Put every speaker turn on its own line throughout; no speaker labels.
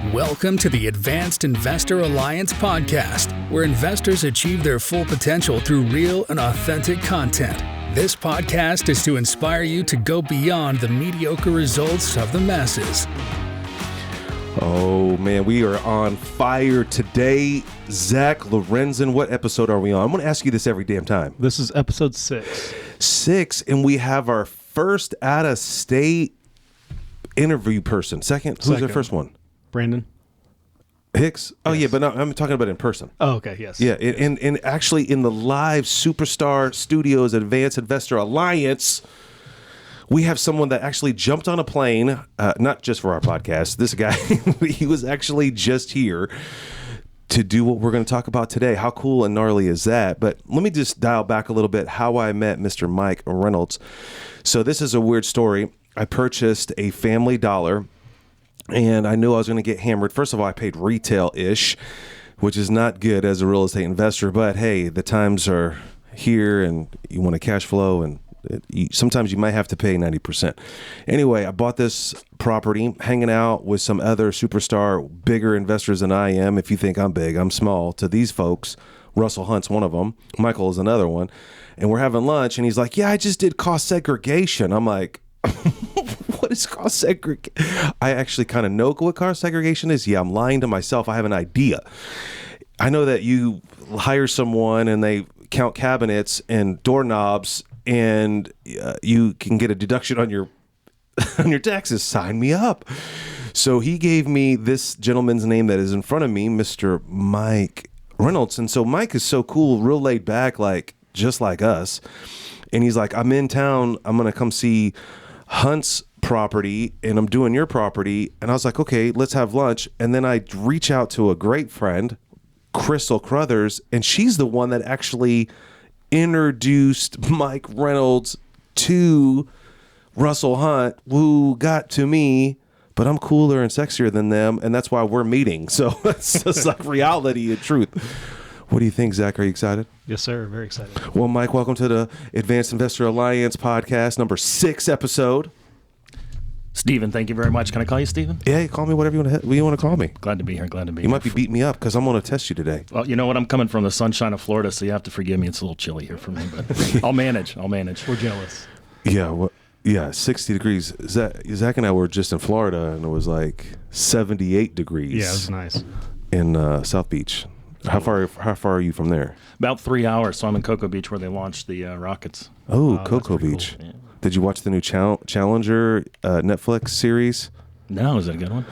Welcome to the Advanced Investor Alliance podcast, where investors achieve their full potential through real and authentic content. This podcast is to inspire you to go beyond the mediocre results of the masses.
Oh man, we are on fire today. Zach Lorenzen, what episode are we on? I'm going to ask you this every damn time.
This is episode 6.
6, and we have our first out-of-state interview person. Second. Who's our first one?
Brandon
Hicks? Oh,
yes.
yeah, but no, I'm talking about in person.
Oh, okay, yes.
Yeah, and actually in the live Superstar Studios Advanced Investor Alliance, we have someone that actually jumped on a plane, not just for our podcast. This guy, he was actually just here to do what we're going to talk about today. How cool and gnarly is that? But let me just dial back a little bit how I met Mr. Mike Reynolds. So this is a weird story. I purchased a Family Dollar, and I knew I was going to get hammered. First of all, I paid retail-ish, which is not good as a real estate investor. But hey, the times are here, and you want a cash flow, and sometimes you might have to pay 90%. Anyway, I bought this property, hanging out with some other superstar, bigger investors than I am. If you think I'm big, I'm small to these folks. Russell Hunt's one of them. Michael is another one. And we're having lunch, and he's like, yeah, I just did cost segregation. I'm like, what is cost segregation? I actually kind of know what cost segregation is. Yeah, I'm lying to myself. I have an idea. I know that you hire someone and they count cabinets and doorknobs, and you can get a deduction on your on your taxes. Sign me up. So he gave me this gentleman's name that is in front of me, Mr. Mike Reynolds. And so Mike is so cool, real laid back, like just like us. And he's like, I'm in town. I'm going to come see Hunt's property, and I'm doing your property. And I was like, okay, let's have lunch. And then I reach out to a great friend, Crystal Crothers, and she's the one that actually introduced Mike Reynolds to Russell Hunt, who got to me, but I'm cooler and sexier than them, and that's why we're meeting. So it's just like reality and truth. What do you think, Zach? Are you excited?
Yes, sir. Very excited.
Well, Mike, welcome to the Advanced Investor Alliance podcast, number 6 episode.
Steven, thank you very much. Can I call you Steven?
Yeah, call me whatever you want to call me.
Glad to be here. Glad to be
You
here.
might be beating me up because I'm going to test you today.
Well, you know what? I'm coming from the sunshine of Florida, so you have to forgive me. It's a little chilly here for me, but I'll manage.
We're jealous.
Yeah, 60 degrees. Zach and I were just in Florida, and it was like 78 degrees.
Yeah, it was nice.
In South Beach. How far are you from there?
About 3 hours. So I'm in Cocoa Beach where they launched the rockets.
Oh, Cocoa Beach.
Cool. Yeah.
Did you watch the new Challenger Netflix series?
No, is that a good one?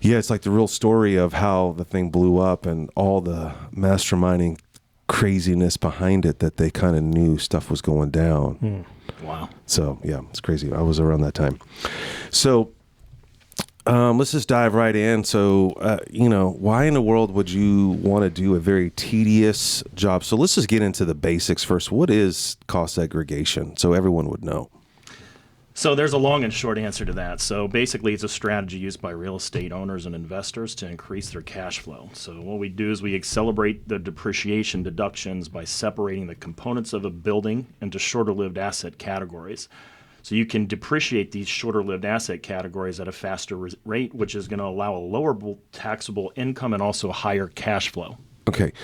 Yeah, it's like the real story of how the thing blew up and all the masterminding craziness behind it, that they kind of knew stuff was going down.
Wow.
So, yeah, it's crazy. I was around that time. So, let's just dive right in. So, why in the world would you want to do a very tedious job? So let's just get into the basics first. What is cost segregation? So everyone would know.
So there's a long and short answer to that. So basically, it's a strategy used by real estate owners and investors to increase their cash flow. So what we do is we accelerate the depreciation deductions by separating the components of a building into shorter-lived asset categories. So you can depreciate these shorter-lived asset categories at a faster rate, which is going to allow a lower taxable income and also a higher cash flow.
Okay.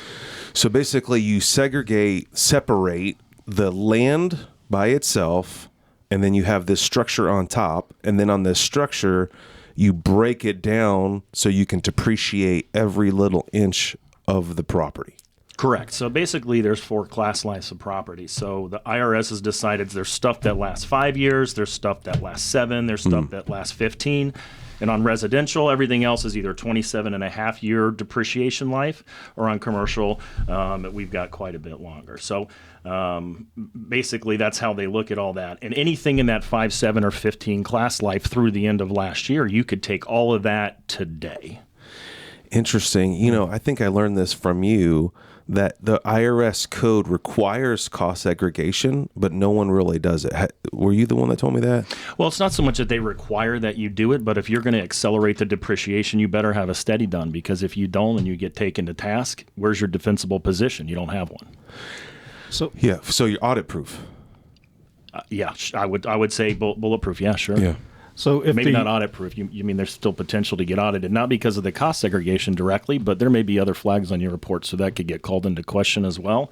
So basically you separate the land by itself, and then you have this structure on top, and then on this structure you break it down so you can depreciate every little inch of the property.
Correct. So basically there's 4 class lines of property. So the IRS has decided there's stuff that lasts 5 years, there's stuff that lasts 7, there's stuff that lasts 15. And on residential, everything else is either 27.5-year depreciation life, or on commercial, we've got quite a bit longer. So basically that's how they look at all that. And anything in that 5, 7, or 15 class life through the end of last year, you could take all of that today.
Interesting. I think I learned this from you, that the IRS code requires cost segregation, but no one really does it. Were you the one that told me that?
Well, it's not so much that they require that you do it, but if you're going to accelerate the depreciation, you better have a study done, because if you don't and you get taken to task, where's your defensible position? You don't have one.
So you're audit proof.
Yeah, I would say bulletproof. Yeah, sure.
Yeah.
So if
maybe not audit proof, you mean there's still potential to get audited, not because of the cost segregation directly, but there may be other flags on your report, so that could get called into question as well.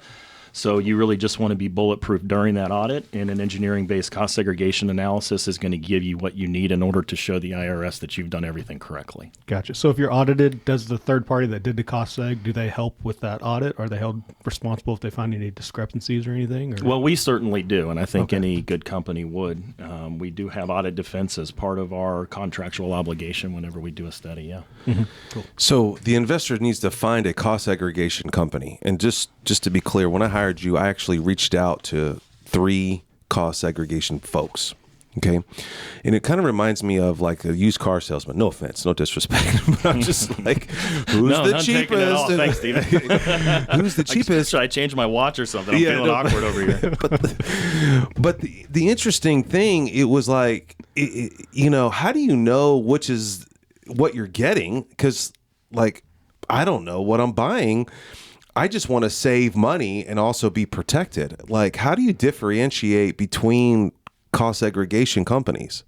So you really just want to be bulletproof during that audit, and an engineering-based cost segregation analysis is going to give you what you need in order to show the IRS that you've done everything correctly.
Gotcha. So if you're audited, does the third party that did the cost seg, do they help with that audit? Are they held responsible if they find any discrepancies or anything? Or?
Well, we certainly do, and I think any good company would. We do have audit defense as part of our contractual obligation whenever we do a study, yeah.
Mm-hmm. Cool.
So the investor needs to find a cost segregation company. And just to be clear, when I hired you, I actually reached out to 3 cost segregation folks. Okay. And it kind of reminds me of like a used car salesman. No offense, no disrespect, but I'm just like, who's the cheapest?
Thanks, Steven.
Who's the cheapest?
Should I change my watch or something? I'm feeling awkward over here.
But the interesting thing, it was like, how do you know which is what you're getting? Because like, I don't know what I'm buying. I just want to save money and also be protected. Like, how do you differentiate between cost segregation companies?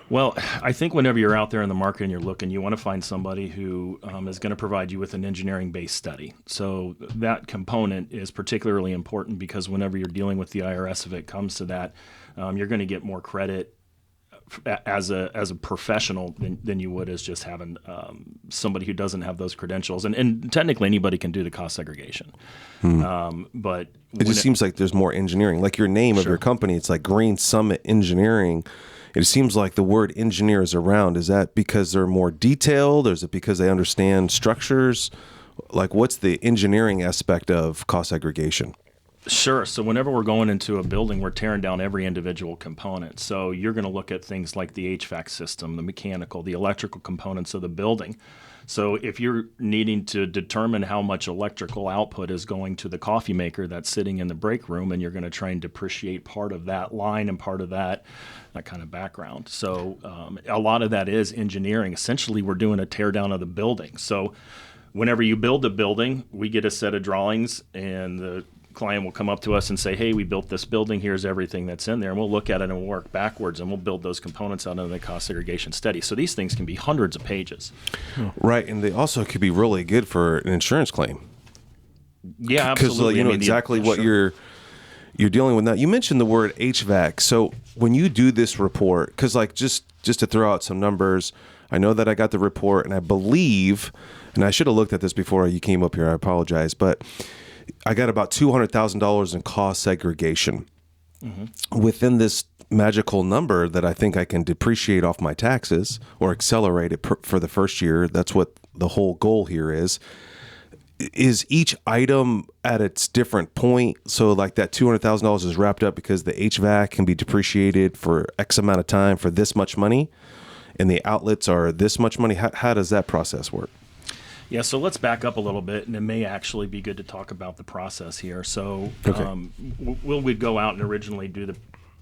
Well, I think whenever you're out there in the market and you're looking, you want to find somebody who is going to provide you with an engineering-based study. So that component is particularly important because whenever you're dealing with the IRS, if it comes to that, you're going to get more credit as a professional than you would as just having somebody who doesn't have those credentials. And technically anybody can do the cost segregation. But
it just seems like there's more engineering. Like your name of your company, it's like Green Summit Engineering. It seems like the word engineer is around. Is that because they're more detailed, or is it because they understand structures? Like, what's the engineering aspect of cost segregation?
Sure. So whenever we're going into a building, we're tearing down every individual component. So you're going to look at things like the HVAC system, the mechanical, the electrical components of the building. So if you're needing to determine how much electrical output is going to the coffee maker that's sitting in the break room, and you're going to try and depreciate part of that line and part of that kind of background. So a lot of that is engineering. Essentially, we're doing a tear down of the building. So whenever you build a building, we get a set of drawings, and the client will come up to us and say, hey, we built this building, here's everything that's in there, and we'll look at it and we'll work backwards, and we'll build those components out of the cost segregation study. So these things can be hundreds of pages.
Right, and they also could be really good for an insurance claim.
Yeah, absolutely.
Because you know exactly what you're dealing with now. You mentioned the word HVAC. So when you do this report, because like just to throw out some numbers, I know that I got the report, and I believe, and I should have looked at this before you came up here, I apologize, but I got about $200,000 in cost segregation within this magical number that I think I can depreciate off my taxes or accelerate it for the first year. That's what the whole goal here is. Is each item at its different point? So like that $200,000 is wrapped up because the HVAC can be depreciated for X amount of time for this much money, and the outlets are this much money. How does that process work?
Yeah, so let's back up a little bit, and it may actually be good to talk about the process here. So we'd go out and originally do the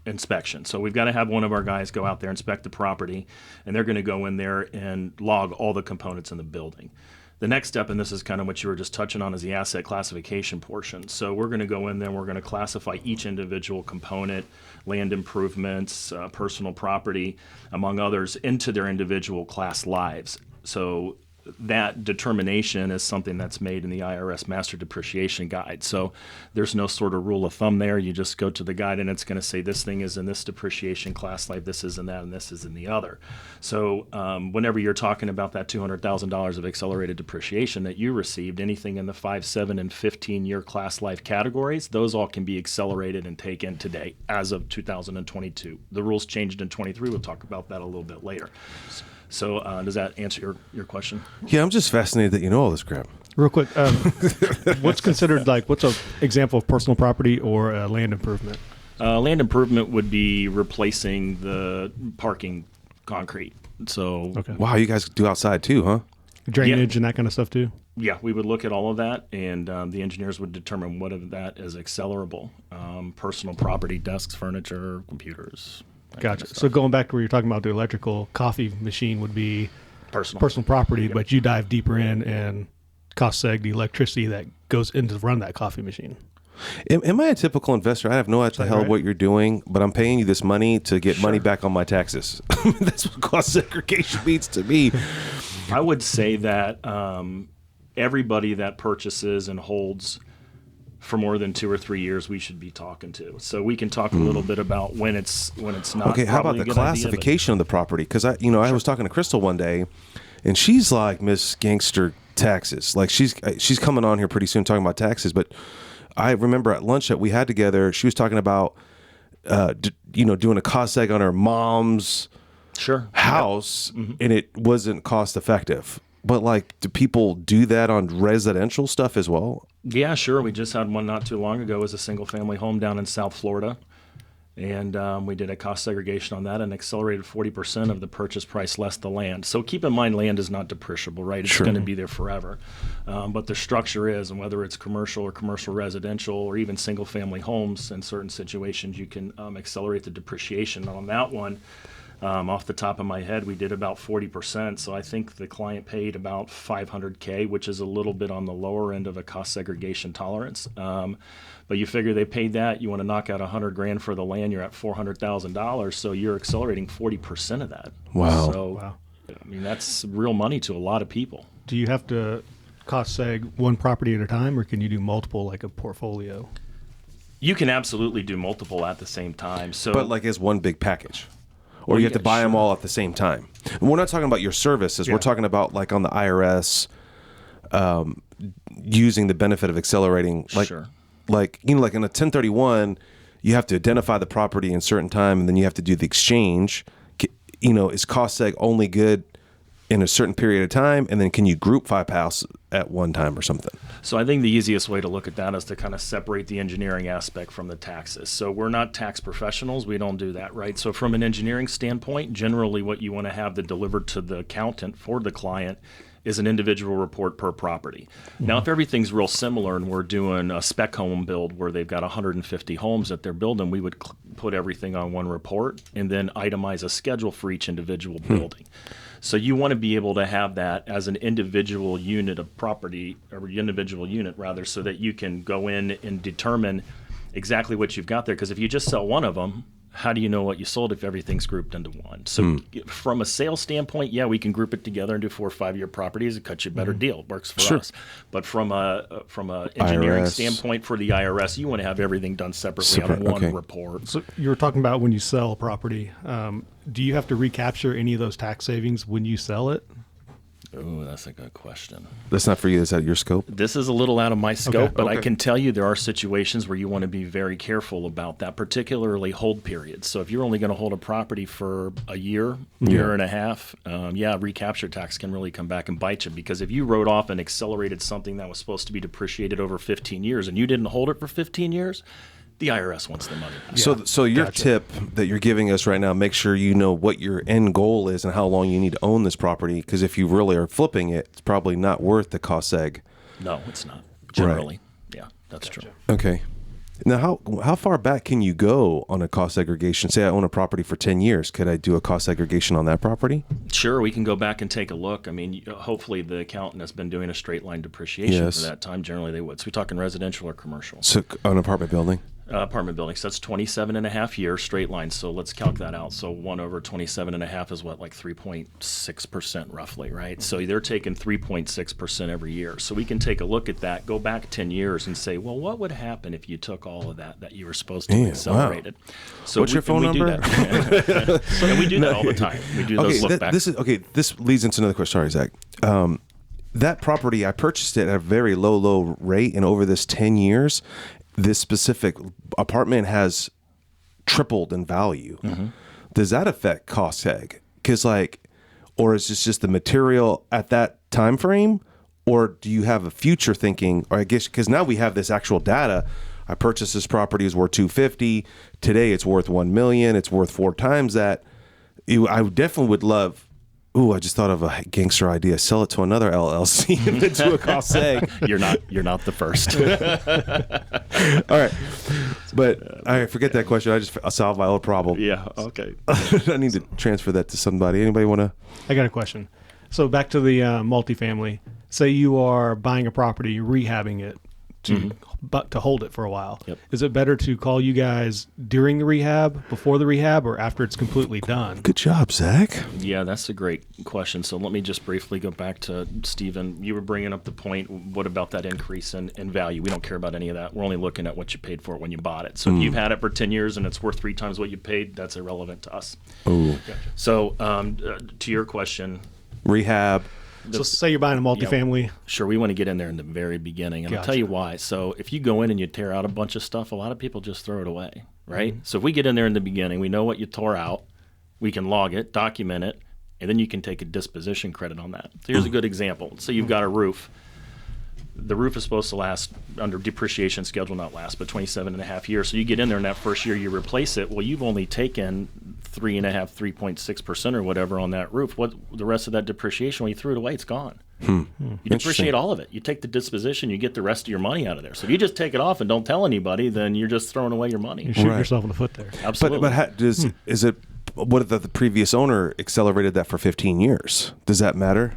inspection. So we've got to have one of our guys go out there, inspect the property, and they're going to go in there and log all the components in the building. The next step, and this is kind of what you were just touching on, is the asset classification portion. So we're going to go in there and we're going to classify each individual component, land improvements, personal property, among others, into their individual class lives. So that determination is something that's made in the IRS Master Depreciation Guide. So there's no sort of rule of thumb there. You just go to the guide and it's going to say this thing is in this depreciation class life, this is in that, and this is in the other. So whenever you're talking about that $200,000 of accelerated depreciation that you received, anything in the 5, 7, and 15-year class life categories, those all can be accelerated and taken today as of 2022. The rules changed in 23. We'll talk about that a little bit later. So does that answer your question?
Yeah, I'm just fascinated that you know all this crap.
Real quick, what's considered what's an example of personal property or land improvement?
Land improvement would be replacing the parking concrete. So
Wow, you guys do outside too, huh?
Drainage and that kind of stuff too?
Yeah, we would look at all of that, and the engineers would determine what of that is accelerable. Personal property, desks, furniture, computers.
Gotcha. So going back to where you're talking about the electrical coffee machine would be personal property,
Yep.
but you dive deeper in and cost seg the electricity that goes in to run that coffee machine.
Am I a typical investor? I have no idea
right?
what you're doing, but I'm paying you this money to get money back on my taxes. That's what cost segregation means to me.
I would say that everybody that purchases and holds for more than 2 or 3 years, we should be talking to. So we can talk a little bit about when it's not.
Okay, how about
probably a
the
good
classification of the property? Because I was talking to Crystal one day, and she's like Miss Gangster Taxes. Like she's coming on here pretty soon talking about taxes. But I remember at lunch that we had together, she was talking about doing a cost seg on her mom's house, and it wasn't cost effective. But like, do people do that on residential stuff as well?
Yeah, sure. We just had one not too long ago. It was a single-family home down in South Florida, and we did a cost segregation on that and accelerated 40% of the purchase price less the land. So keep in mind, land is not depreciable, right? It's going to be there forever. But the structure is, and whether it's commercial or commercial residential or even single-family homes, in certain situations, you can accelerate the depreciation. On that one, off the top of my head, we did about 40%. So I think the client paid about $500K, which is a little bit on the lower end of a cost segregation tolerance. But you figure they paid that, you want to knock out $100,000 for the land, you're at $400,000. So you're accelerating 40% of that.
Wow.
So, I mean, that's real money to a lot of people.
Do you have to cost seg one property at a time, or can you do multiple, like a portfolio?
You can absolutely do multiple at the same time. So,
But like as one big package. Or you have to buy them all at the same time. And we're not talking about your services. We're talking about like on the IRS, using the benefit of accelerating. Like, like in a 1031, you have to identify the property in a certain time, and then you have to do the exchange. Is cost seg only good in a certain period of time, and then can you group 5 houses at one time or something?
So I think the easiest way to look at that is to kind of separate the engineering aspect from the taxes. So we're not tax professionals. We don't do that, right? So from an engineering standpoint, generally what you want to have delivered to the accountant for the client is an individual report per property. Now, if everything's real similar and we're doing a spec home build where they've got 150 homes that they're building, we would put everything on one report and then itemize a schedule for each individual building. So you want to be able to have that as an individual unit of property, or individual unit rather, so that you can go in and determine exactly what you've got there. Because if you just sell one of them, how do you know what you sold if everything's grouped into one? So from a sales standpoint, yeah, we can group it together and do 4 or 5 year properties. It cuts you a better deal. It works for us. But from a engineering
IRS.
standpoint for the IRS, you want to have everything done separately on one report.
So you were talking about when you sell a property, do you have to recapture any of those tax savings when you sell it?
Oh, that's a good question.
That's not for you. Is that your scope?
This is a little out of my scope, but I
Okay.
can tell you there are situations where you want to be very careful about that, particularly hold periods. So if you're only going to hold a property for a year and a half, recapture tax can really come back and bite you, because if you wrote off and accelerated something that was supposed to be depreciated over 15 years and you didn't hold it for 15 years, the IRS wants the money back.
So your tip that you're giving us right now, make sure you know what your end goal is and how long you need to own this property. Because if you really are flipping it, it's probably not worth the cost seg.
No, it's not. Generally. Yeah, that's true.
Okay. Now, how far back can you go on a cost segregation? Say I own a property for 10 years. Could I do a cost segregation on that property?
Sure, we can go back and take a look. I mean, hopefully the accountant has been doing a straight line depreciation for that time. Generally, they would. So we're talking residential or commercial?
So an apartment building?
Apartment building. So that's 27 and a half years straight line. So let's calc that out. So 1 over 27 and a half is what, like 3.6% roughly, right? So they're taking 3.6% every year. So we can take a look at that, go back 10 years and say, well, what would happen if you took all of that you were supposed to accelerate it? So
what's your phone number?
And we do that all the time. We do those look back.
This leads into another question. Sorry, Zach. That property, I purchased it at a very low rate, and over this 10 years, this specific apartment has tripled in value. Does that affect cost seg? Because or is this just the material at that time frame, or do you have a future thinking? Or I guess because now we have this actual data. I purchased this property, is worth $250. Today it's worth $1 million. It's worth 4 times that. I definitely would love. Ooh, I just thought of a gangster idea. Sell it to another LLC and then do a cost seg.
You're not the first.
All right. But I forget that question. I solved my own problem.
Yeah, okay.
I need to transfer that to somebody. Anybody want to?
I got a question. So back to the multifamily. Say you are buying a property, rehabbing it to hold it for a while.
Yep.
Is it better to call you guys during the rehab, before the rehab, or after it's completely done?
Good job, Zach.
Yeah, that's a great question. So let me just briefly go back to Stephen. You were bringing up the point, what about that increase in value? We don't care about any of that. We're only looking at what you paid for it when you bought it. So if you've had it for 10 years and it's worth 3 times what you paid, that's irrelevant to us.
Ooh.
So to your question,
Rehab.
So say you're buying a multifamily.
sure, we want to get in there in the very beginning, and I'll tell you why. So if you go in and you tear out a bunch of stuff, a lot of people just throw it away, right? So if we get in there in the beginning, we know what you tore out, we can log it, document it, and then you can take a disposition credit on that. So here's a good example. So you've got a roof. The roof is supposed to last, under depreciation schedule, not last, but 27 and a half years. So you get in there in that first year, you replace it. Well, you've only taken 3.6% or whatever on that roof. What the rest of that depreciation, when you threw it away, it's gone. You depreciate all of it. You take the disposition, you get the rest of your money out of there. So if you just take it off and don't tell anybody, then you're just throwing away your money.
You shoot yourself in the foot there.
Absolutely.
But is it, what if the previous owner accelerated that for 15 years? Does that matter?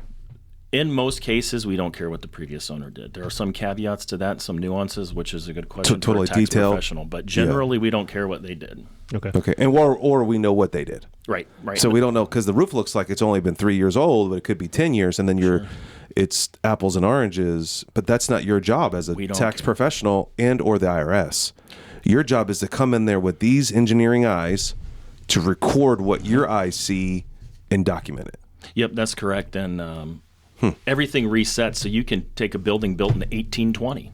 In most cases, we don't care what the previous owner did. There are some caveats to that, some nuances, which is a good question
Totally
for a tax
detailed.
professional. But generally, we don't care what they did.
Okay. And or we know what they did.
Right.
So we don't know, because the roof looks like it's only been 3 years old, but it could be 10 years, and then it's apples and oranges. But that's not your job as a tax professional and or the IRS. Your job is to come in there with these engineering eyes to record what your eyes see and document it.
Yep, that's correct. And everything resets, so you can take a building built in 1820.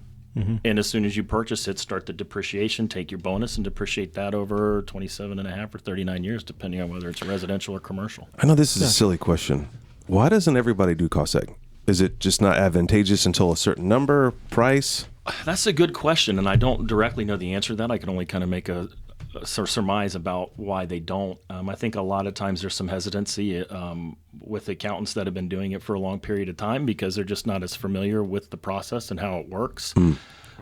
And as soon as you purchase it, start the depreciation, take your bonus, and depreciate that over 27 and a half or 39 years, depending on whether it's residential or commercial.
I know this is a silly question. Why doesn't everybody do cost seg? Is it just not advantageous until a certain number, price?
That's a good question, and I don't directly know the answer to that. I can only kind of make a surmise about why they don't. I think a lot of times there's some hesitancy with accountants that have been doing it for a long period of time because they're just not as familiar with the process and how it works.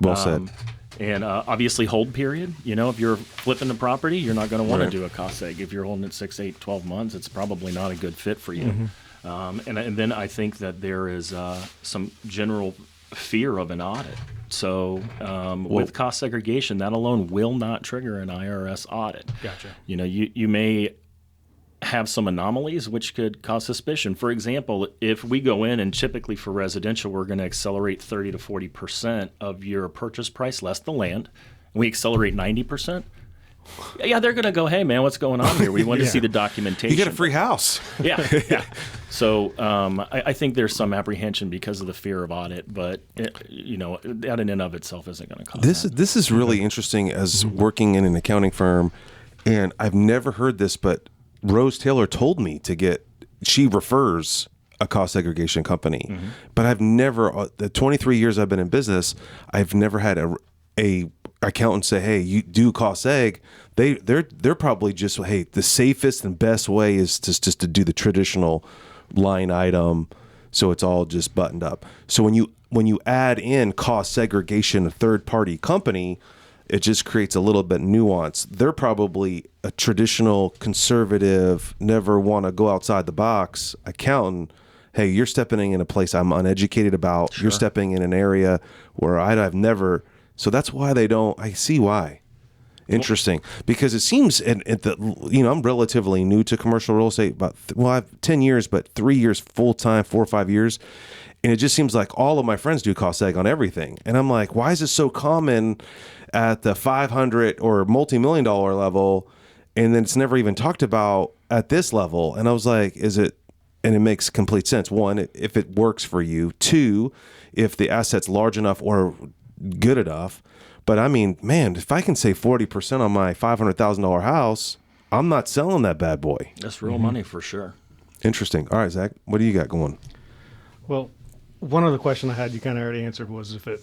Well said.
And obviously hold period. You know, if you're flipping the property, you're not going to want to do a cost seg. If you're holding it 6, 8, 12 months, it's probably not a good fit for you. And then I think that there is some general fear of an audit. So with cost segregation, that alone will not trigger an IRS audit.
Gotcha.
You know, you may have some anomalies which could cause suspicion. For example, if we go in and typically for residential, we're going to accelerate 30 to 40% of your purchase price less the land, and we accelerate 90%. Yeah, they're going to go, hey, man, what's going on here? We want to see the documentation.
You get a free house.
Yeah. So I think there's some apprehension because of the fear of audit, but that in and of itself isn't going to cause that.
This is really interesting as working in an accounting firm, and I've never heard this, but Rose Taylor told me she refers a cost segregation company, but I've never, the 23 years I've been in business, I've never had a accountant say, hey, you do cost seg. They're probably just, hey, the safest and best way is just to do the traditional line item, so it's all just buttoned up. So when you add in cost segregation, a third party company, it just creates a little bit nuance. They're probably a traditional conservative, never want to go outside the box accountant. Hey, you're stepping in a place I'm uneducated about. Sure. You're stepping in an area where I've never. So that's why they don't. I see why. Interesting, because it seems, I'm relatively new to commercial real estate. I have 10 years, but 3 years full time, 4 or 5 years, and it just seems like all of my friends do cost seg on everything, and I'm like, why is it so common at the $500 or multi-million-dollar level, and then it's never even talked about at this level? And I was like, is it? And it makes complete sense. One, if it works for you. Two, if the asset's large enough or good enough. But I mean, man, if I can save 40% on my $500,000 house, I'm not selling that bad boy.
That's real money for sure.
Interesting. All right, Zach, what do you got going?
Well, one of the questions I had you kind of already answered was if it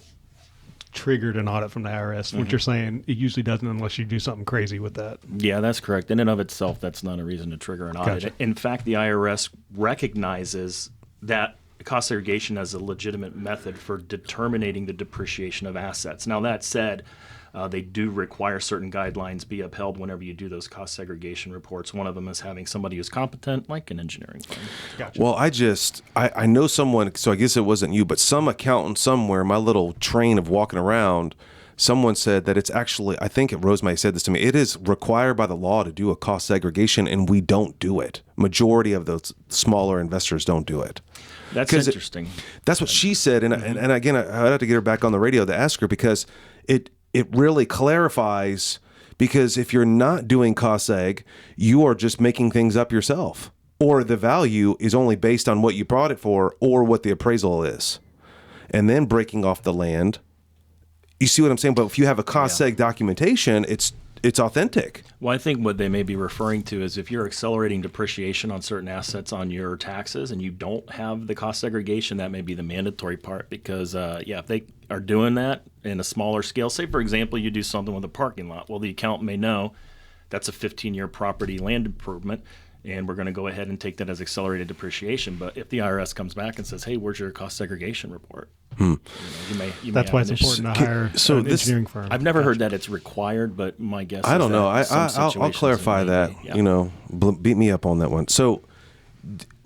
triggered an audit from the IRS. What you're saying, it usually doesn't unless you do something crazy with that.
Yeah, that's correct. In and of itself, that's not a reason to trigger an audit.
Gotcha.
In fact, the IRS recognizes that cost segregation as a legitimate method for determining the depreciation of assets. Now, that said, They do require certain guidelines be upheld whenever you do those cost segregation reports. One of them is having somebody who's competent, like an engineering firm.
Gotcha.
Well, I know someone, so I guess it wasn't you, but some accountant somewhere, my little train of walking around, someone said that it's actually, I think Rosemary said this to me, it is required by the law to do a cost segregation, and we don't do it. Majority of those smaller investors don't do it.
That's interesting.
That's what she said, and again, I had to get her back on the radio to ask her, because it really clarifies, because if you're not doing cost seg, you are just making things up yourself, or the value is only based on what you bought it for or what the appraisal is, and then breaking off the land. You see what I'm saying? But if you have a cost seg documentation, it's authentic.
Well, I think what they may be referring to is if you're accelerating depreciation on certain assets on your taxes and you don't have the cost segregation, that may be the mandatory part, because, if they are doing that in a smaller scale, say, for example, you do something with a parking lot. Well, the accountant may know that's a 15-year property land improvement, and we're going to go ahead and take that as accelerated depreciation. But if the IRS comes back and says, hey, where's your cost segregation report? You may
That's
have
why
an
it's
issue.
important to hire an engineering firm.
I've never heard that it's required, but my guess
I
is
don't know. I'll clarify
it may
that.
be. Yeah.
You know, beat me up on that one. So,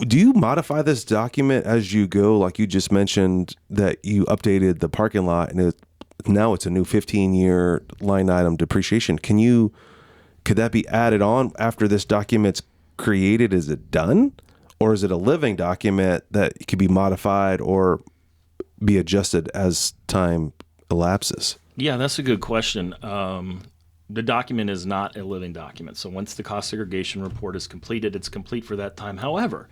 do you modify this document as you go? Like you just mentioned that you updated the parking lot, and now it's a new 15-year line item depreciation. Could that be added on after this document's created? Is it done, or is it a living document that could be modified or be adjusted as time elapses?
Yeah, that's a good question. The document is not a living document. So once the cost segregation report is completed, it's complete for that time. However,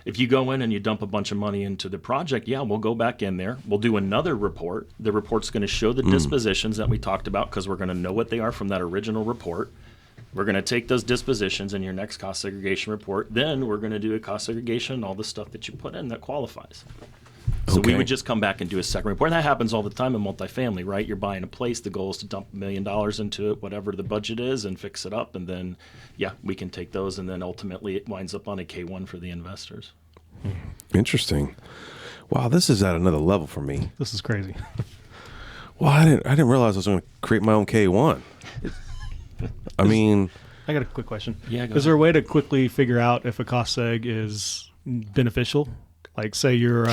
if you go in and you dump a bunch of money into the project, we'll go back in there. We'll do another report. The report's going to show the dispositions that we talked about, because we're going to know what they are from that original report. We're going to take those dispositions in your next cost segregation report. Then we're going to do a cost segregation and all the stuff that you put in that qualifies. So we would just come back and do a second report. And that happens all the time in multifamily, right? You're buying a place. The goal is to dump $1 million into it, whatever the budget is, and fix it up. And then, we can take those. And then ultimately it winds up on a K1 for the investors.
Interesting. Wow, this is at another level for me.
This is crazy.
Well, I didn't realize I was going to create my own K1. I mean,
I got a quick question.
Yeah, go
Is there a way to quickly figure out if a cost seg is beneficial? Like, say you're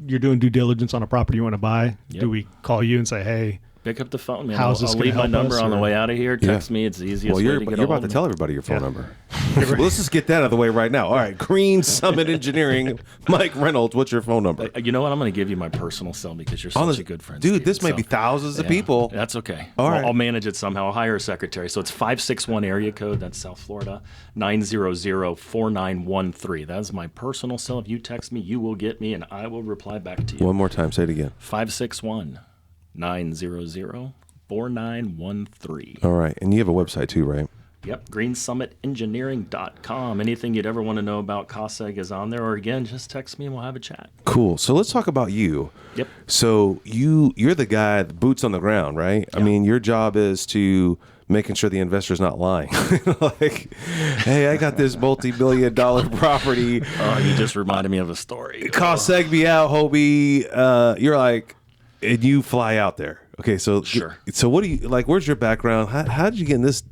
doing due diligence on a property you want to buy.
Yep.
Do we call you and say, hey,
Pick up the phone, man.
How is this
I'll
gonna
leave my
help
number
us,
on the
or-
way out of here. Text me. It's the easiest
well,
way
you're
to get
about
ahold
to
of
tell
me.
everybody your phone number. Well, let's just get that out of the way right now. All right, Green Summit Engineering, Mike Reynolds. What's your phone number?
You know what? I'm going to give you my personal cell because you're such a good friend.
Dude,
Steve.
this may be thousands of people.
That's okay.
All right.
I'll manage it somehow. I'll hire a secretary. So it's 561 area code. That's South Florida. 900-4913. That's my personal cell. If you text me, you will get me, and I will reply back to you.
One more time. Say it again.
561-900-4913.
All right. And you have a website too, right?
Yep, greensummitengineering.com. Anything you'd ever want to know about cost seg is on there. Or again, just text me and we'll have a chat.
Cool. So let's talk about you.
Yep.
So you're the guy, the boots on the ground, right? I mean, your job is to making sure the investor's not lying. Like, hey, I got this multi-million-dollar property.
Oh, you just reminded me of a story.
Cost seg me out, Hobie. You're like, and you fly out there. Okay, so
Sure.
So what do you like? Where's your background? How did you get in this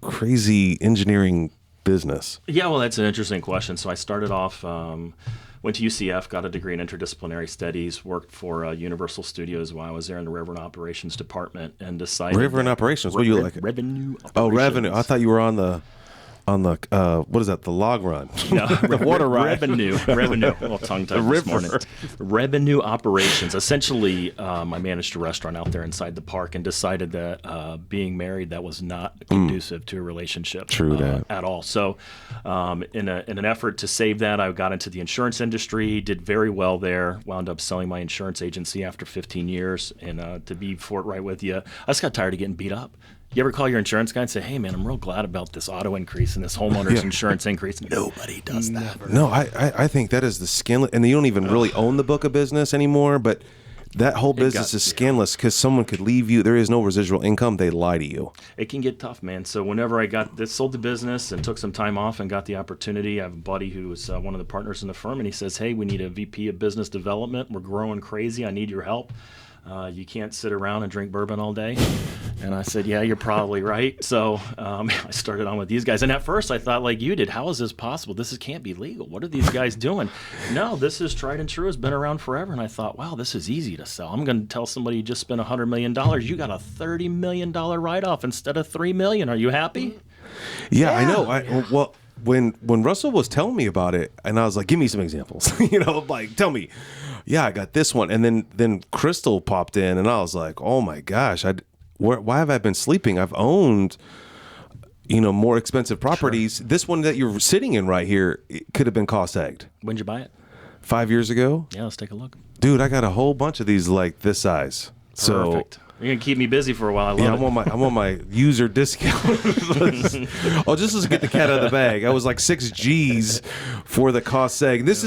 crazy engineering business?
Yeah, well, that's an interesting question. So I started off, went to UCF, got a degree in interdisciplinary studies, worked for Universal Studios while I was there in the Revenue Operations Department, and decided
Revenue Operations. What do you like?
Revenue.
Oh,
Operations.
revenue. I thought you were on the what is that? The log run.
No,
the water ride.
Revenue. A little tongue-tied this morning. Revenue operations. Essentially, I managed a restaurant out there inside the park and decided that being married, that was not conducive to a relationship.
True that.
At all. So in an effort to save that, I got into the insurance industry, did very well there, wound up selling my insurance agency after 15 years. And to be forthright with you, I just got tired of getting beat up. You ever call your insurance guy and say, hey, man, I'm real glad about this auto increase and this homeowner's insurance increase? Nobody does that.
No, I think that is the skinless, and you don't even really own the book of business anymore, but that whole business is skinless because someone could leave you. There is no residual income. They lie to you.
It can get tough, man. So whenever I sold the business and took some time off and got the opportunity, I have a buddy who was one of the partners in the firm, and he says, hey, we need a VP of business development. We're growing crazy. I need your help. You can't sit around and drink bourbon all day. And I said, yeah, you're probably right. So I started on with these guys. And at first I thought like you did, how is this possible? Can't be legal. What are these guys doing? No, this is tried and true. It's been around forever. And I thought, wow, this is easy to sell. I'm going to tell somebody you just spent $100 million. You got a $30 million write-off instead of $3 million. Are you happy?
Yeah, I know. Well, when Russell was telling me about it, and I was like, give me some examples. Like, tell me. Yeah, I got this one. And then Crystal popped in, and I was like, oh my gosh, why have I been sleeping? I've owned, more expensive properties. Sure. This one that you're sitting in right here, it could have been cost egged.
When'd you buy it?
5 years ago.
Yeah, let's take a look.
Dude, I got a whole bunch of these like this size.
Perfect.
So
you're gonna keep me busy for a while. I love it.
I'm on my user discount. Just to get the cat out of the bag. I was like 6 G's for the cost seg. This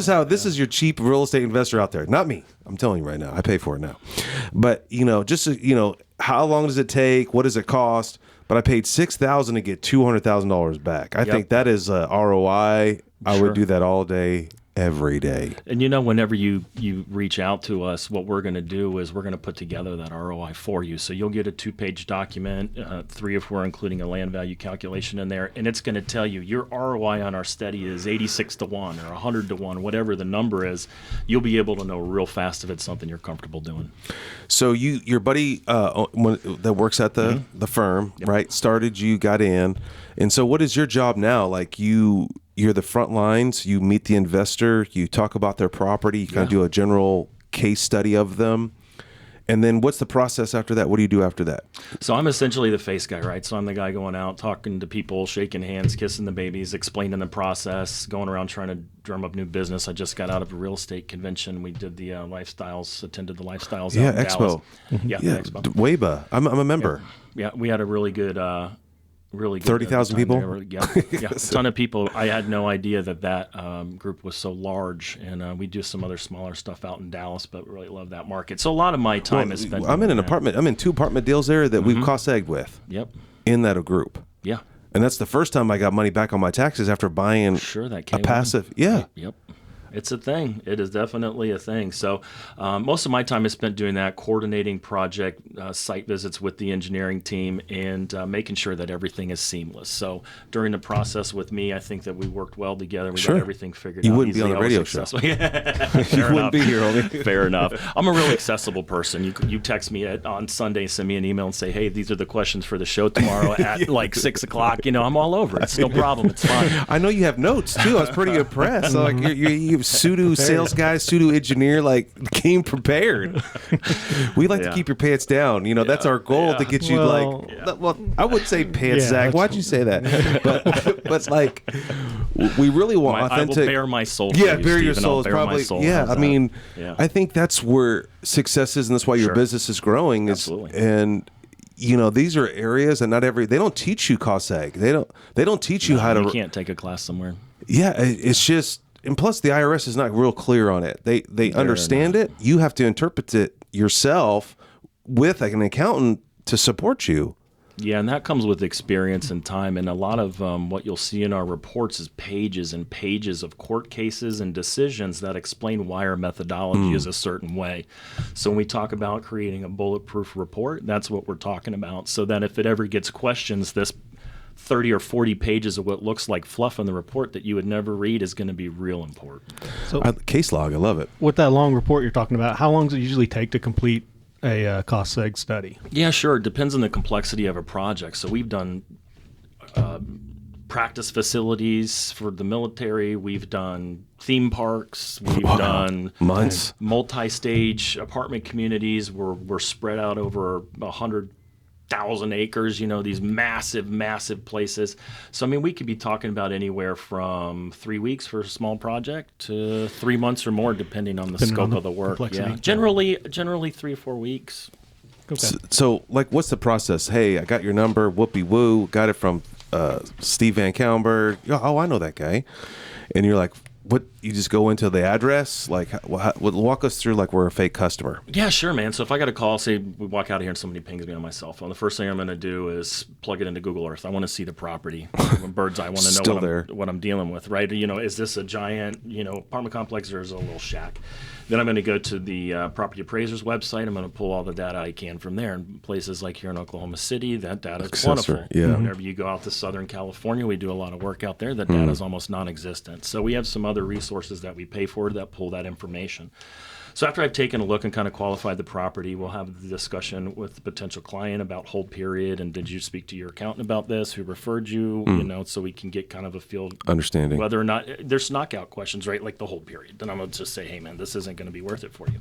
is your cheap real estate investor out there. Not me. I'm telling you right now. I pay for it now. But how long does it take? What does it cost? But I paid $6,000 to get $200,000 back. I think that is ROI. I would do that all day, every day.
And whenever you reach out to us, what we're going to do is we're going to put together that ROI for you. So you'll get a 2-page document, 3 if we're including a land value calculation in there, and it's going to tell you your ROI on our study is 86 to 1 or 100 to 1, whatever the number is. You'll be able to know real fast if it's something you're comfortable doing.
So your buddy that works at the firm, right? Started, you got in, and so what is your job now? Like you're the front lines. You meet the investor. You talk about their property. You kind of do a general case study of them. And then what's the process after that? What do you do after that?
So I'm essentially the face guy, right? So I'm the guy going out, talking to people, shaking hands, kissing the babies, explaining the process, going around trying to drum up new business. I just got out of a real estate convention. We did the attended the lifestyles out in
Expo.
Dallas. Yeah, Expo.
WEBA. I'm a member.
Yeah, we had a really good
30,000 people.
Yeah, a ton of people. I had no idea that group was so large, and we do some other smaller stuff out in Dallas, but really love that market. So a lot of my time is spent.
I'm in an apartment. I'm in 2 apartment deals there that we've cost egged with.
Yep.
In that group.
Yeah.
And that's the first time I got money back on my taxes after buying
that
a passive. Yeah.
Yep. It's a thing. It is definitely a thing. So most of my time is spent doing that, coordinating project site visits with the engineering team and making sure that everything is seamless. So during the process with me, I think that we worked well together. We got everything figured out.
You wouldn't be on the radio show.
You
wouldn't be here, homie.
Fair enough. I'm a real accessible person. You text me on Sunday, send me an email and say, hey, these are the questions for the show tomorrow at like 6 o'clock. I'm all over it. It's no problem. It's fine.
I know you have notes, too. I was pretty impressed. So, like you pseudo sales guy, pseudo engineer, like came prepared. We like to keep your pants down. That's our goal to get you well, I would say pants sag. Why'd you say that? but like, we really want authentic.
I will bare my soul.
Yeah,
for you,
bare
Steve,
your soul is probably. I mean, I think that's where success is, and that's why your business is growing.
Absolutely.
And these are areas, and they don't teach you cost seg. They don't teach you how to.
You can't take a class somewhere.
Yeah, it's just. And plus, the IRS is not real clear on it. They understand it. You have to interpret it yourself with an accountant to support you.
Yeah, and that comes with experience and time. And a lot of what you'll see in our reports is pages and pages of court cases and decisions that explain why our methodology is a certain way. So when we talk about creating a bulletproof report, that's what we're talking about. So that if it ever gets questions, this 30 or 40 pages of what looks like fluff in the report that you would never read is going to be real important.
So
case log, I love it.
With that long report you're talking about, how long does it usually take to complete a cost seg study?
Yeah, sure. It depends on the complexity of a project. So we've done practice facilities for the military. We've done theme parks. We've done
months,
multi-stage apartment communities. We're spread out over 100,000 acres, these massive places. So, we could be talking about anywhere from 3 weeks for a small project to 3 months or more, depending on the scope of the work. Yeah. Generally 3 or 4 weeks.
Okay.
So, like, what's the process? Hey, I got your number, whoopee woo, got it from Steve Van Kallenberg. Oh, I know that guy. And you're like, you just go into the address? Like, walk us through like we're a fake customer.
Yeah, sure, man. So if I got a call, say we walk out of here and somebody pings me on my cell phone, the first thing I'm going to do is plug it into Google Earth. I want to see the property. Bird's eye. I want to know what I'm dealing with, right? You know, is this a giant, apartment complex or is it a little shack? Then I'm going to go to the property appraiser's website. I'm going to pull all the data I can from there. And places like here in Oklahoma City, that data is plentiful.
Yeah.
Whenever you go out to Southern California, we do a lot of work out there. That data is almost non-existent. So we have some other resources that we pay for that pull that information. So after I've taken a look and kind of qualified the property, we'll have the discussion with the potential client about hold period and did you speak to your accountant about this, who referred you, so we can get kind of a feel
understanding
whether or not there's knockout questions, right? Like the hold period. Then I'm going to just say, hey man, this isn't going to be worth it for you.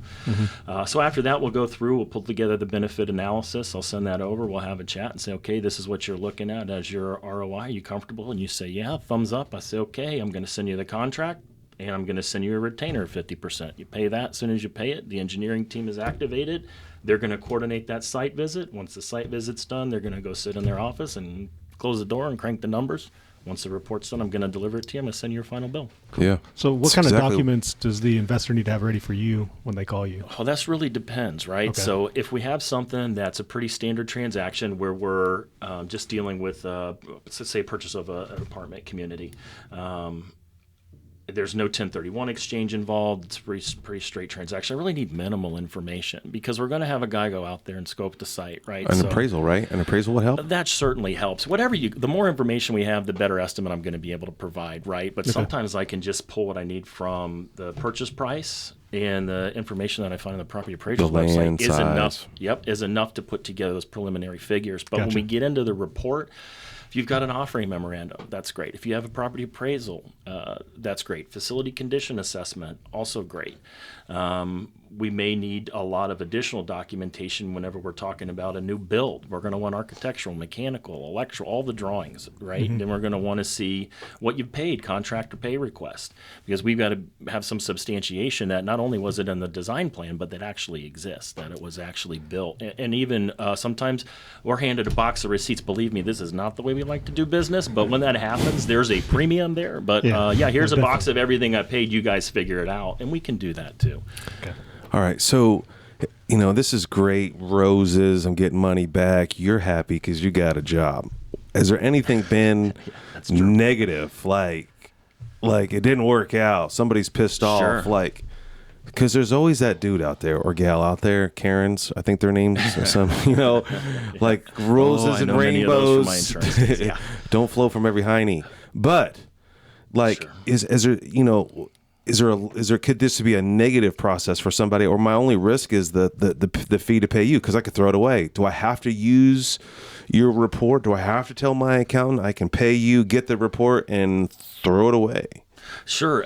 So after that, we'll go through, we'll pull together the benefit analysis. I'll send that over. We'll have a chat and say, okay, this is what you're looking at as your ROI. Are you comfortable? And you say, yeah, thumbs up. I say, okay, I'm going to send you the contract. And I'm going to send you a retainer of 50%. You pay that. As soon as you pay it, the engineering team is activated. They're going to coordinate that site visit. Once the site visit's done, they're going to go sit in their office and close the door and crank the numbers. Once the report's done, I'm going to deliver it to you. I'm going to send you your final bill.
Yeah.
So what kind of documents does the investor need to have ready for you when they call you?
Well, that's really depends, right?
Okay.
So if we have something that's a pretty standard transaction where we're just dealing with, let's say, purchase of an apartment community, there's no 1031 exchange involved. It's a pretty straight transaction. I really need minimal information because we're going to have a guy go out there and scope the site, right?
An appraisal, right? An appraisal would help?
That certainly helps. The more information we have, the better estimate I'm going to be able to provide, right? But sometimes I can just pull what I need from the purchase price and the information that I find on the property appraisal website is enough. Is enough to put together those preliminary figures. But when we get into the report, if you've got an offering memorandum, that's great. If you have a property appraisal, that's great. Facility condition assessment, also great. We may need a lot of additional documentation whenever we're talking about a new build. We're going to want architectural, mechanical, electrical, all the drawings, right? Then we're going to want to see what you've paid, contractor pay request, because we've got to have some substantiation that not only was it in the design plan, but that actually exists, that it was actually built. And even sometimes we're handed a box of receipts. Believe me, this is not the way we like to do business, but when that happens, there's a premium there. But here's a box of everything I paid. You guys figure it out, and we can do that too.
Okay.
All right. So, this is great. Roses. I'm getting money back. You're happy because you got a job. Has there anything been negative? Like it didn't work out. Somebody's pissed off.
Sure.
Because there's always that dude out there or gal out there, Karens, I think their names, or some, like roses and rainbows don't flow from every hiney. But is there could this be a negative process for somebody, or my only risk is the fee to pay you because I could throw it away? Do I have to use your report? Do I have to tell my accountant I can pay you, get the report, and throw it away?
Sure.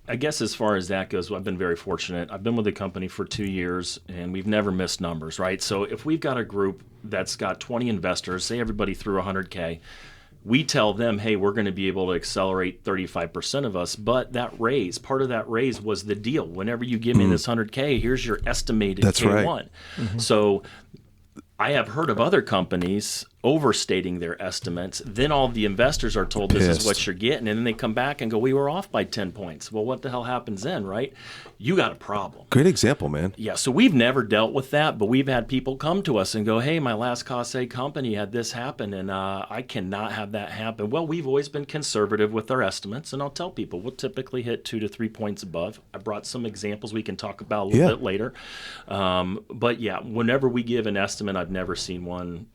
I guess as far as that goes, I've been very fortunate. I've been with the company for 2 years, and we've never missed numbers, right? So if we've got a group that's got 20 investors, say everybody threw $100K, we tell them, hey, we're going to be able to accelerate 35% of us, but part of that raise was the deal. Whenever you give me this $100K, here's your estimated K1. Right. So I have heard of other companies overstating their estimates. Then all the investors are told this is what you're getting, and then they come back and go, we were off by 10 points. Well, what the hell happens then, right? You got a problem.
Great example, man.
Yeah, so we've never dealt with that, but we've had people come to us and go, hey, my last Class A company had this happen, and I cannot have that happen. Well, we've always been conservative with our estimates, and I'll tell people we'll typically hit 2 to 3 points above. I brought some examples we can talk about a little bit later. But yeah, whenever we give an estimate, I've never seen one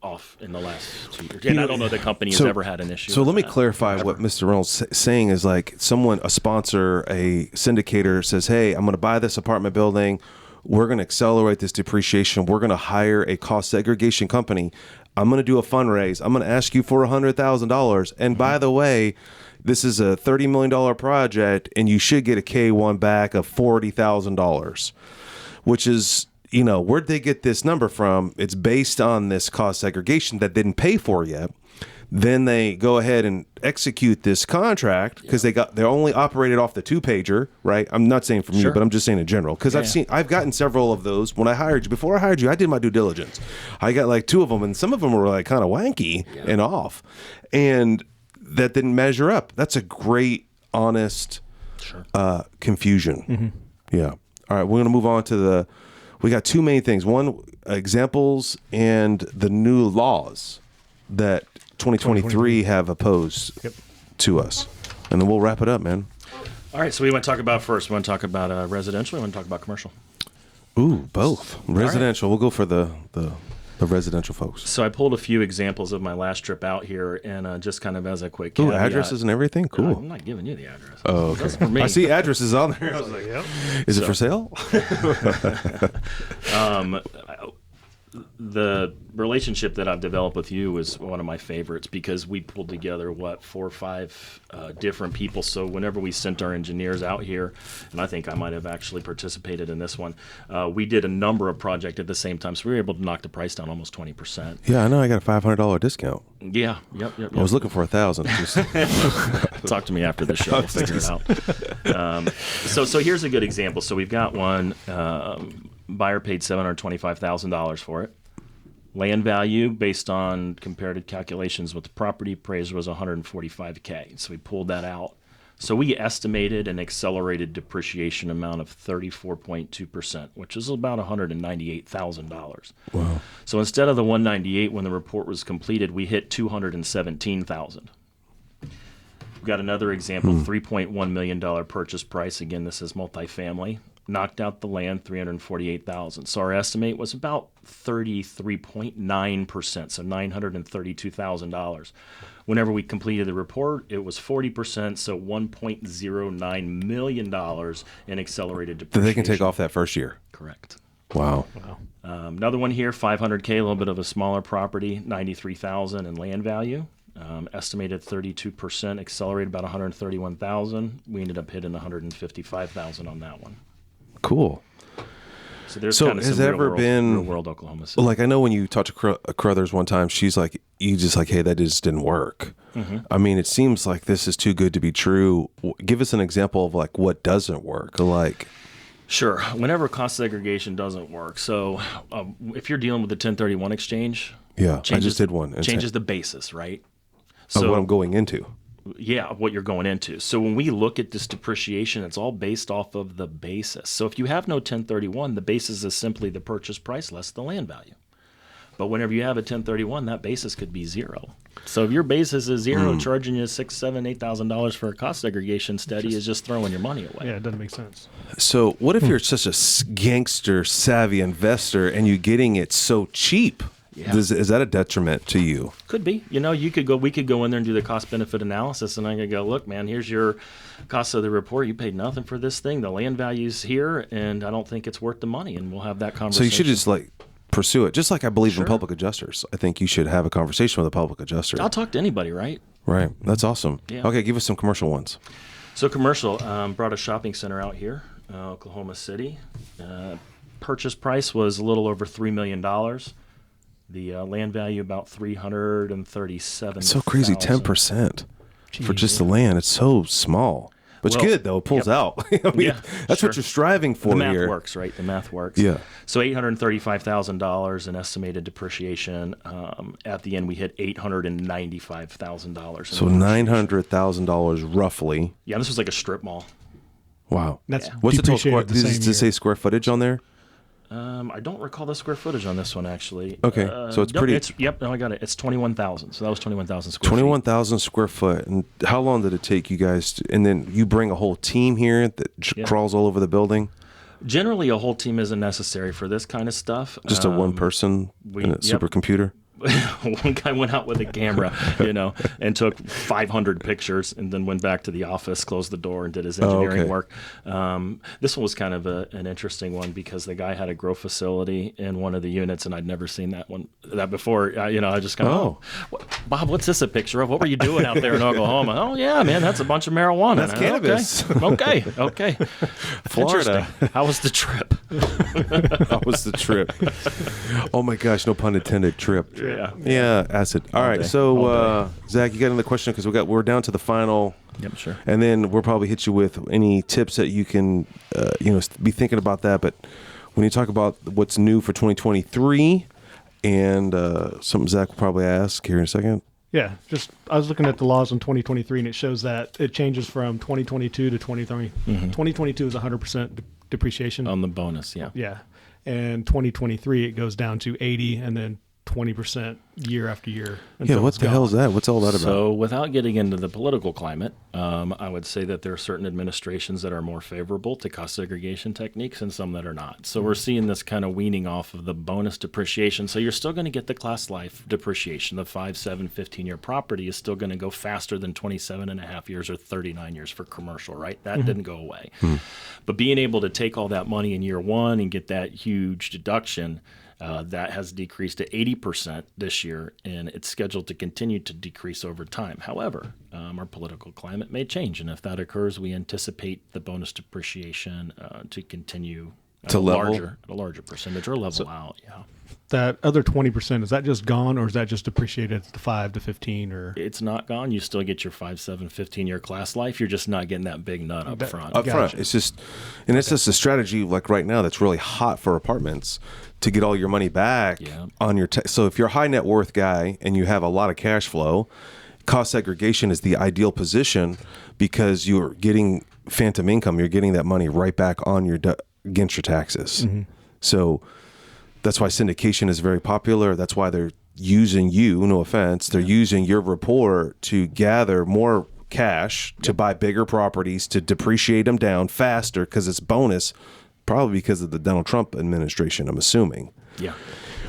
off in the last 2 years. And I don't know the company has ever had an issue.
So let me clarify what Mr. Reynolds is saying is like a sponsor, a syndicator says, hey, I'm going to buy this apartment building. We're going to accelerate this depreciation. We're going to hire a cost segregation company. I'm going to do a fundraise. I'm going to ask you for $100,000. And by the way, this is a $30 million project, and you should get a K1 back of $40,000, which is, where'd they get this number from? It's based on this cost segregation that didn't pay for yet. Then they go ahead and execute this contract because they're only operated off the 2-pager, right? I'm not saying from you, but I'm just saying in general because I've gotten several of those. When I hired you, before I hired you, I did my due diligence. I got like 2 of them, and some of them were like kind of wanky and off, and that didn't measure up. That's a great, honest confusion. Yeah. All right, we're going to move on to we got two main things. One, examples and the new laws that 2023 have opposed to us. And then we'll wrap it up, man.
All right, so we want to talk about first. We want to talk about residential. We want to talk about commercial.
Ooh, both. Residential. We'll go for the residential folks.
So I pulled a few examples of my last trip out here, and just kind of as a quick caveat.
Addresses and everything? Cool.
I'm not giving you the address.
Oh, okay.
That's for me.
I see addresses on there. I was like, is it for sale?
The relationship that I've developed with you is one of my favorites because we pulled together, 4 or 5 different people. So whenever we sent our engineers out here, and I think I might have actually participated in this one, we did a number of projects at the same time. So we were able to knock the price down almost 20%.
Yeah, I know. I got a $500 discount.
Yeah, yep.
I was looking for $1,000.
Talk to me after the show. We'll figure it out. So here's a good example. So we've got one. Buyer paid $725,000 for it. Land value, based on comparative calculations with the property appraiser, was $145K. So we pulled that out. So we estimated an accelerated depreciation amount of 34.2%, which is about $198,000.
Wow.
So instead of the $198 when the report was completed, we hit $217,000. We've got another example, $3.1 million purchase price. Again, this is multifamily. Knocked out the land, $348,000. So our estimate was about 33.9%, so $932,000. Whenever we completed the report, it was 40%, so $1.09 million in accelerated depreciation.
They can take off that first year.
Correct.
Wow.
Another one here, $500K, a little bit of a smaller property, $93,000 in land value. Estimated 32%, accelerated about $131,000. We ended up hitting $155,000 on that one.
Cool.
So there's
So
kind of
has
some
ever been
real world Oklahoma City.
like, I know when you talked to Crothers one time, she's like, you just like, hey, that just didn't work. I mean, it seems like this is too good to be true. Give us an example of like what doesn't work. Like,
Sure. Whenever cost segregation doesn't work, so if you're dealing with the 1031 exchange,
I just did one.
Changes the basis, right?
Of what I'm going into.
Yeah, what you're going into. So when we look at this depreciation, it's all based off of the basis. So if you have no 1031, the basis is simply the purchase price less the land value. But whenever you have a 1031, that basis could be zero. So if your basis is zero, charging you $6,000, $7,000, $8,000 for a cost segregation study is just throwing your money away.
Yeah, it doesn't make sense.
So what if you're such a gangster savvy investor and you're getting it so cheap?
Yeah.
Is that a detriment to you?
Could be. You know, we could go in there and do the cost benefit analysis, and I could go, look, man, here's your cost of the report. You paid nothing for this thing. The land value's here, and I don't think it's worth the money. And we'll have that conversation.
So you should just like pursue it, just like I believe in public adjusters. I think you should have a conversation with a public adjuster.
I'll talk to anybody, right?
Right. That's awesome.
Yeah.
Okay, give us some commercial ones.
So commercial, brought a shopping center out here, Oklahoma City. Purchase price was a little over $3 million. The land value about $337,000.
It's so crazy, 10% for just the land. It's so small. But it's good, though. It pulls out. I mean, that's what you're striving for
the math
here.
works, right? The math works.
Yeah.
So $835,000 in estimated depreciation. At the end, we hit $895,000.
So $900,000 roughly.
Yeah, this was like a strip mall.
Wow.
That's
What's the total square?
depreciated the same
Does it say square footage on there?
I don't recall the square footage on this one, actually.
Okay, so it's pretty.
No, I got it. It's 21,000. So that was 21,000 square
21,000 square foot. And how long did it take you guys to, and then you bring a whole team here that crawls all over the building?
Generally, a whole team isn't necessary for this kind of stuff.
Just a one person and a supercomputer?
One guy went out with a camera, and took 500 pictures, and then went back to the office, closed the door, and did his engineering work. This one was kind of an interesting one because the guy had a grow facility in one of the units, and I'd never seen that before. I just kind of, Bob, what's this a picture of? What were you doing out there in Oklahoma? Oh yeah, man, that's a bunch of marijuana.
That's cannabis.
Okay.
Florida.
How was the trip?
How was the trip? Oh my gosh, no pun intended. Trip. Yeah, acid. All right, so Zach, you got another question because we're down to the final.
Yep, sure.
And then we'll probably hit you with any tips that you can, be thinking about that. But when you talk about what's new for 2023, and something Zach will probably ask here in a second.
Yeah, just I was looking at the laws in 2023, and it shows that it changes from 2022 to 2030. 2022 is 100% depreciation
on the bonus. Yeah.
Yeah, and 2023 it goes down to 80, and then 20% year after year.
Yeah, what the hell is that? What's all that about?
So without getting into the political climate, I would say that there are certain administrations that are more favorable to cost segregation techniques and some that are not. So we're seeing this kind of weaning off of the bonus depreciation. So you're still going to get the class life depreciation. The 5, 7, 15-year property is still going to go faster than 27 and a half years or 39 years for commercial, right? That didn't go away. But being able to take all that money in year one and get that huge deduction, that has decreased to 80% this year, and it's scheduled to continue to decrease over time. However, our political climate may change, and if that occurs, we anticipate the bonus depreciation to continue at
To
a
level?
larger percentage or level out. Yeah,
That other 20%, is that just gone, or is that just depreciated at the 5 to 15? Or
it's not gone. You still get your 5, 7, 15-year class life. You're just not getting that big nut up front.
Up front. It's just a strategy like right now that's really hot for apartments to get all your money back on your so if you're a high net worth guy and you have a lot of cash flow, cost segregation is the ideal position because you're getting phantom income. You're getting that money right back on your against your taxes. So that's why syndication is very popular. That's why they're using you, no offense, they're using your report to gather more cash to buy bigger properties, to depreciate them down faster because it's bonus, probably because of the Donald Trump administration, I'm assuming.
Yeah.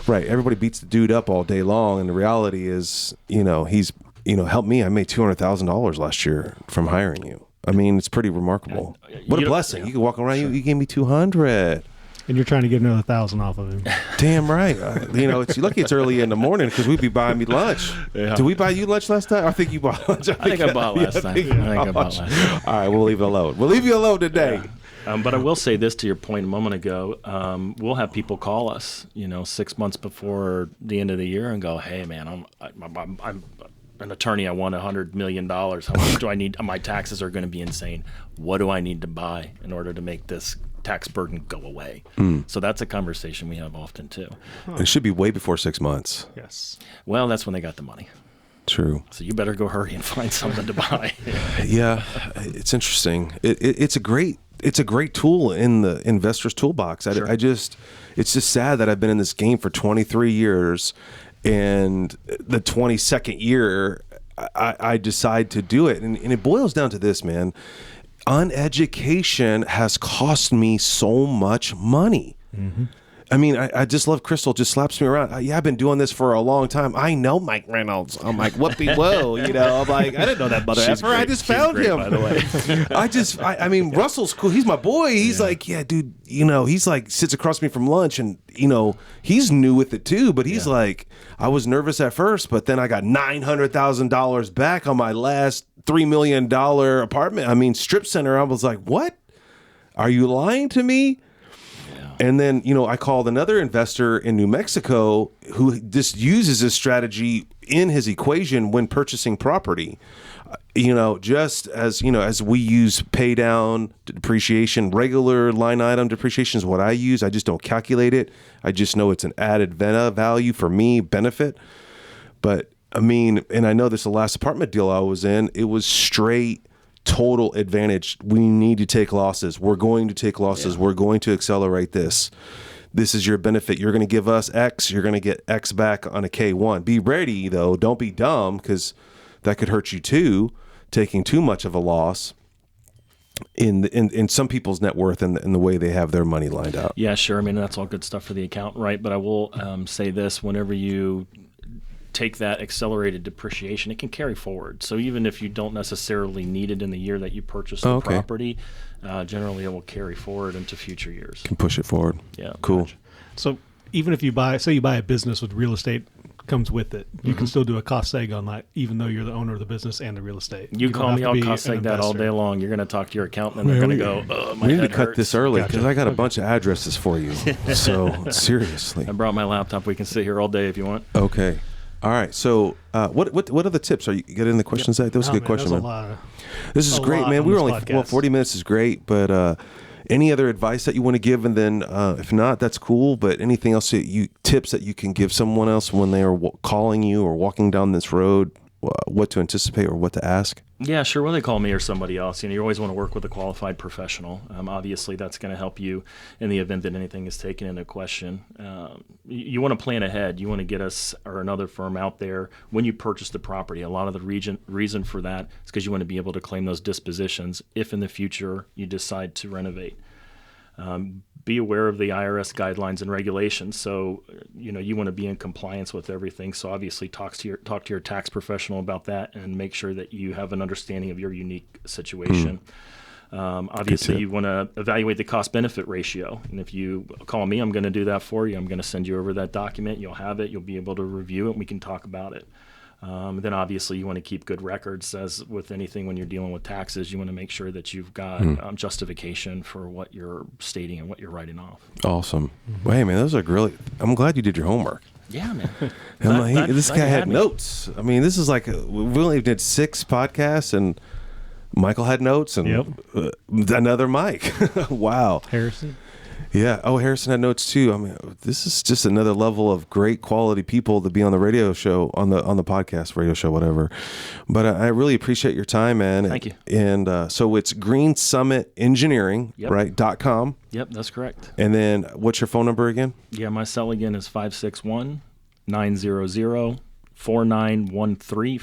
Right. Everybody beats the dude up all day long. And the reality is, he's, help me. I made $200,000 last year from hiring you. I mean, it's pretty remarkable. What a blessing. You can walk around, you gave me 200.
And you're trying to get another 1,000 off of him.
Damn right. It's lucky it's early in the morning because we'd be buying me lunch. Yeah. Did we buy you lunch last night? I think you bought lunch.
I think I bought last night.
All right, we'll leave it alone. We'll leave you alone today.
Yeah. But I will say this to your point a moment ago. We'll have people call us, 6 months before the end of the year and go, "Hey, man, I'm an attorney. I want $100 million. How much do I need? My taxes are going to be insane. What do I need to buy in order to make this tax burden go away?" So that's a conversation we have often too.
It should be way before 6 months.
Yes.
Well, that's when they got the money.
True.
So you better go hurry and find something to buy.
Yeah, it's interesting. It's a great tool in the investor's toolbox. It's just sad that I've been in this game for 23 years, and the 22nd year I decide to do it, and it boils down to this, man. Uneducation has cost me so much money. I mean, I just love Crystal, just slaps me around. I've been doing this for a long time. I know Mike Reynolds. I'm like, whoopee whoa, I'm like, I didn't know that mother effer. I just found him. By the way. I mean, Russell's cool. He's my boy. He's like, yeah, dude, he's like, sits across from me from lunch, and, he's new with it too, but he's like, I was nervous at first, but then I got $900,000 back on my last $3 million apartment. Strip center. I was like, what? Are you lying to me? And then, I called another investor in New Mexico who just uses this strategy in his equation when purchasing property. Just as we use pay down depreciation, regular line item depreciation is what I use. I just don't calculate it. I just know it's an added value for me, benefit. But and I know this is the last apartment deal I was in, it was straight total advantage. We need to take losses. We're going to take losses. Yeah. We're going to accelerate this. This is your benefit. You're going to give us X. You're going to get X back on a K1. Be ready, though. Don't be dumb, because that could hurt you too, taking too much of a loss in some people's net worth and the way they have their money lined out.
Yeah, sure. That's all good stuff for the accountant, right? But I will say this: whenever you take that accelerated depreciation, it can carry forward. So even if you don't necessarily need it in the year that you purchase the property, generally it will carry forward into future years.
Can push it forward.
Yeah.
Cool.
Gotcha. So even if you buy a business with real estate comes with it, you can still do a cost seg on that, even though you're the owner of the business and the real estate.
You call me, I'll cost seg that all day long. You're going to talk to your accountant, and they're going to go, "Oh, my head hurts."
We need to cut this early because I got a bunch of addresses for you. So seriously,
I brought my laptop. We can sit here all day if you want.
Okay. All right. So, what are the tips? Are you getting the questions? That was a good question, man. This is great, man. We were only 40 minutes is great, but any other advice that you want to give? And then, if not, that's cool. But anything else tips that you can give someone else when they are calling you or walking down this road? what to anticipate or what to ask?
Yeah, sure. Whether they call me or somebody else, you always want to work with a qualified professional. Obviously, that's going to help you in the event that anything is taken into question. You want to plan ahead. You want to get us or another firm out there when you purchase the property. A lot of the reason for that is because you want to be able to claim those dispositions if in the future you decide to renovate. Be aware of the IRS guidelines and regulations. So, you want to be in compliance with everything. So obviously talk to your tax professional about that and make sure that you have an understanding of your unique situation. Obviously you want to evaluate the cost benefit ratio. And if you call me, I'm going to do that for you. I'm going to send you over that document. You'll have it. You'll be able to review it and we can talk about it. Then obviously you want to keep good records. As with anything when you're dealing with taxes, you want to make sure that you've got justification for what you're stating and what you're writing off.
Awesome. Hey, man, those are really, I'm glad you did your homework.
Yeah, man.
This guy had notes. I mean, this is like, we only did 6 podcasts and Michael had notes and another Mike. Wow.
Harrison.
Yeah. Oh, Harrison had notes too. I mean, this is just another level of great quality people to be on the radio show, on the podcast, radio show, whatever. But I really appreciate your time, man.
Thank you.
And so it's Green Summit Engineering, right? .com.
Yep, that's correct.
And then what's your phone number again?
Yeah, my cell again is 561-900-4913.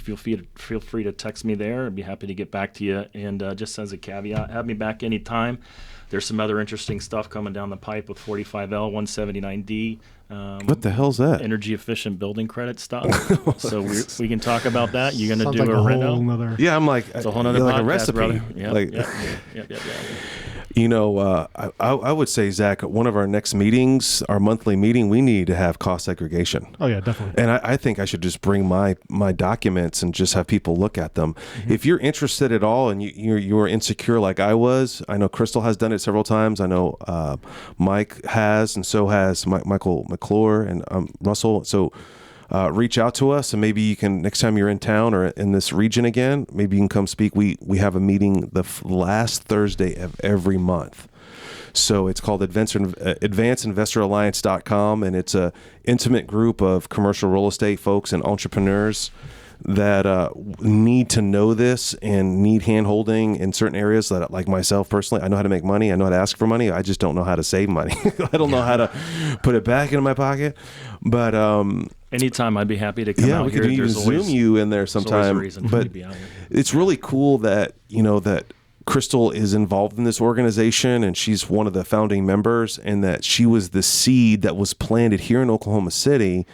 Feel free to text me there. I'd be happy to get back to you. And just as a caveat, have me back anytime. There's some other interesting stuff coming down the pipe with 45L, 179D.
What the hell's that?
Energy efficient building credit stuff. So we can talk about that. You're going to do
like
a
whole
reno?
nother...
Yeah, I'm like,
it's a whole nother
like
podcast,
a recipe.
Brother.
I would say, Zach, one of our next meetings, our monthly meeting, we need to have cost segregation.
Oh yeah, definitely.
And I think I should just bring my documents and just have people look at them. If you're interested at all and you're insecure like I was, I know Crystal has done it several times. I know Mike has, and so has Michael McClure and Russell. So reach out to us, and maybe you can, next time you're in town or in this region again, maybe you can come speak. We have a meeting the last Thursday of every month. So it's called AdvanceInvestorAlliance.com, and it's a intimate group of commercial real estate folks and entrepreneurs that need to know this and need hand-holding in certain areas. That, like myself personally, I know how to make money. I know how to ask for money. I just don't know how to save money. I don't know how to put it back into my pocket. But
anytime, I'd be happy to come out here.
Yeah, we could even Zoom you in there sometime. But it's really cool that, that Crystal is involved in this organization, and she's one of the founding members, and that she was the seed that was planted here in Oklahoma City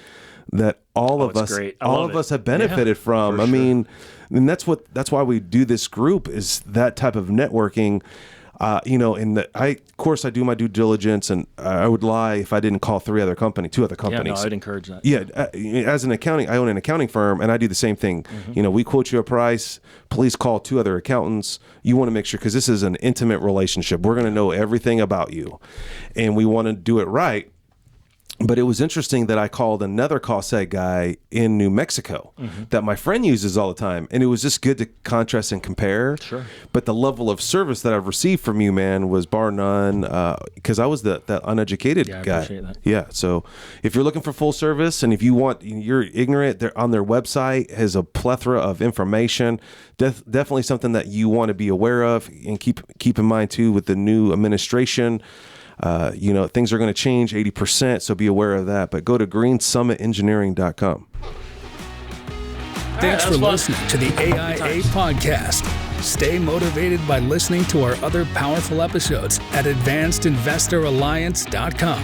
that all of us have benefited from. I mean, and that's why we do this group, is that type of networking. Of course I do my due diligence, and I would lie if I didn't call 2 other companies. Yeah, no,
I'd encourage that.
Yeah, as an accounting, I own an accounting firm, and I do the same thing. We quote you a price. Please call 2 other accountants. You want to make sure, because this is an intimate relationship. We're going to know everything about you, and we want to do it right. But it was interesting that I called another cost seg guy in New Mexico that my friend uses all the time. And it was just good to contrast and compare. Sure. But the level of service that I've received from you, man, was bar none, because I was that uneducated guy. I appreciate that. Yeah. So if you're looking for full service, and if you're ignorant, they're on their website has a plethora of information. Definitely something that you want to be aware of, and keep in mind too with the new administration. Things are going to change 80%, so be aware of that. But go to greensummitengineering.com.
Thanks for listening to the AIA podcast. Stay motivated by listening to our other powerful episodes at AdvancedInvestorAlliance.com.